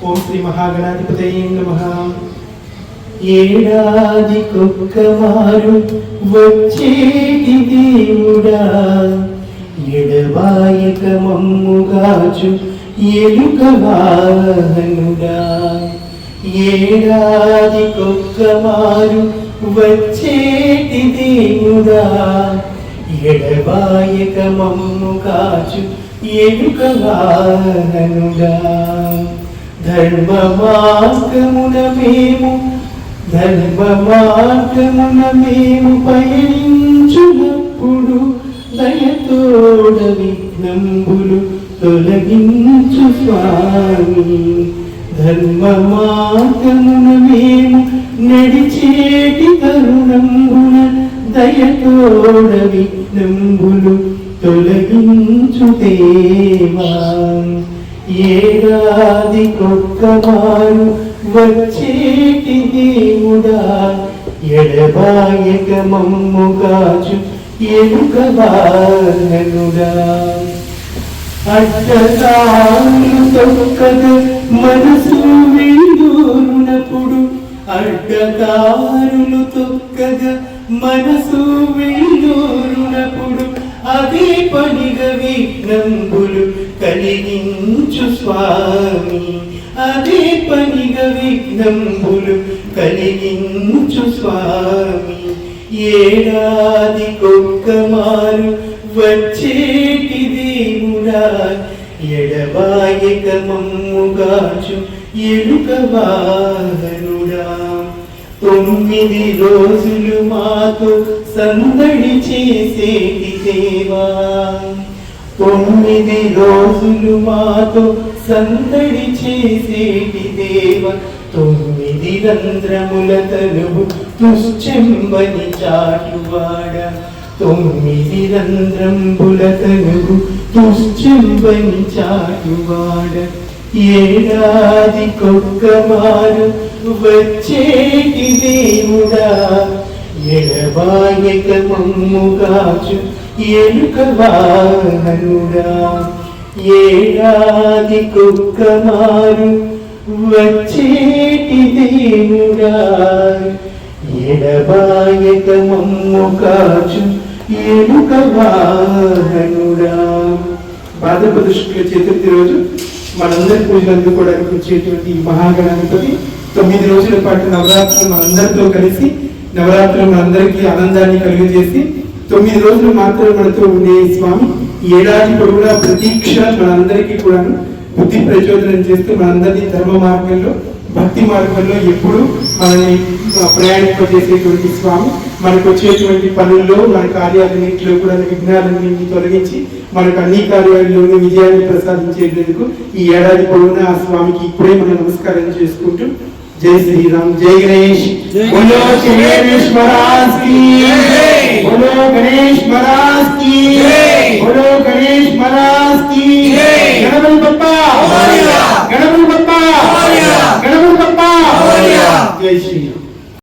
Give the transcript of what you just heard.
ఓం శ్రీ మహాగణాధిపతయే నమః. ఏడాదికొక్కమారు వచ్చేటి దేవుడా, ఎడబాయక మమ్ముగాచు ఎలుక వాహనుడా. ఏడాదికొక్కమారు వచ్చేటి దేవుడా, ఎడబాయక మమ్ముగాచు ఎలుక వాహనుడా. ధర్మ మార్గమున మేము పయనించునప్పుడు దయతోడ విఘ్నంబులు తొలగించు స్వామి. ధర్మ మార్గమున మేము నడిచేటి తరుణంబున దయతోడ విఘ్నంబులు తొలగించు దేవా. ఏడాదికొక్కమారు వచ్చేటి దేవుడా, ఎడబాయక మమ్ముగాచు ఎలుక వాహనుడా. అడ్డదారులు తొక్కగ మనసు వెళ్ళూరునప్పుడు, అడ్డదారులు తొక్కగ మనసు వెళ్ళూరునప్పుడు అదే పనిగా విఘ్నంబులు కలిగించు స్వామి. అదే పనిగా విఘ్నంబులు కలిగించు స్వామి. ఏడాదికొక్కమారు వచ్చేటి దేవుడా, ఎడబాయక మమ్ముగాచు ఎలుక వాహనుడా. 9 రోజులు మాతో సందడి చేసేటి దేవా. 9 రోజులు మాతో సందడి చేసేటి దేవ. 9 రంధ్రముల తనువు తుశ్చెంబని చాటువాడ. 9 రంధ్రంబుల తనువు తుశ్చెంబని చాటువాడ. ఏడాదికొక్కమారు వచ్చేటి దేవుడా, ఎడబాయక మమ్ముగాచు ఎలుక వాహనుడా. ఏడాదికొక్కమారు వచ్చేటి దేవుడా, ఎడబాయక మమ్ముగాచు ఎలుక వాహనుడా. భాద్రపద శుక్ల చతుర్థి రోజు మనందరి పూజలు అందుకోవడానికి వచ్చేటువంటి మహాగణాధిపతి 9 రోజుల పాటు నవరాత్రులు మనందరితో కలిసి నవరాత్రులు మనందరికీ ఆనందాన్ని కలుగజేసి 9 రోజులు మాత్రం మనతో ఉండే స్వామి ఏడాది పొడవునా ప్రతీక్ష మనందరికీ కూడా బుద్ధి ప్రచోదనం చేస్తూ మనందరినీ ధర్మ మార్గంలో భక్తి మార్గంలో ఎప్పుడు మనల్ని ప్రయాణింపజేసేటువంటి స్వామి. మనకు వచ్చేటువంటి పనుల్లో మన కార్యాలన్నింటిలో కూడా విఘ్నాలన్నింటినీ తొలగించి మనకు అన్ని కార్యాలలోనూ విజయాన్ని ప్రసాదించేందుకు ఈ ఏడాది పొడవునా ఆ స్వామికి ఇప్పుడే మనం నమస్కారం చేసుకుంటూ జై శ్రీరామ్, జై గణేష్, బోలో గణేష్ మహారాజ్ की, बोलो गणेश महाराज की, बोलो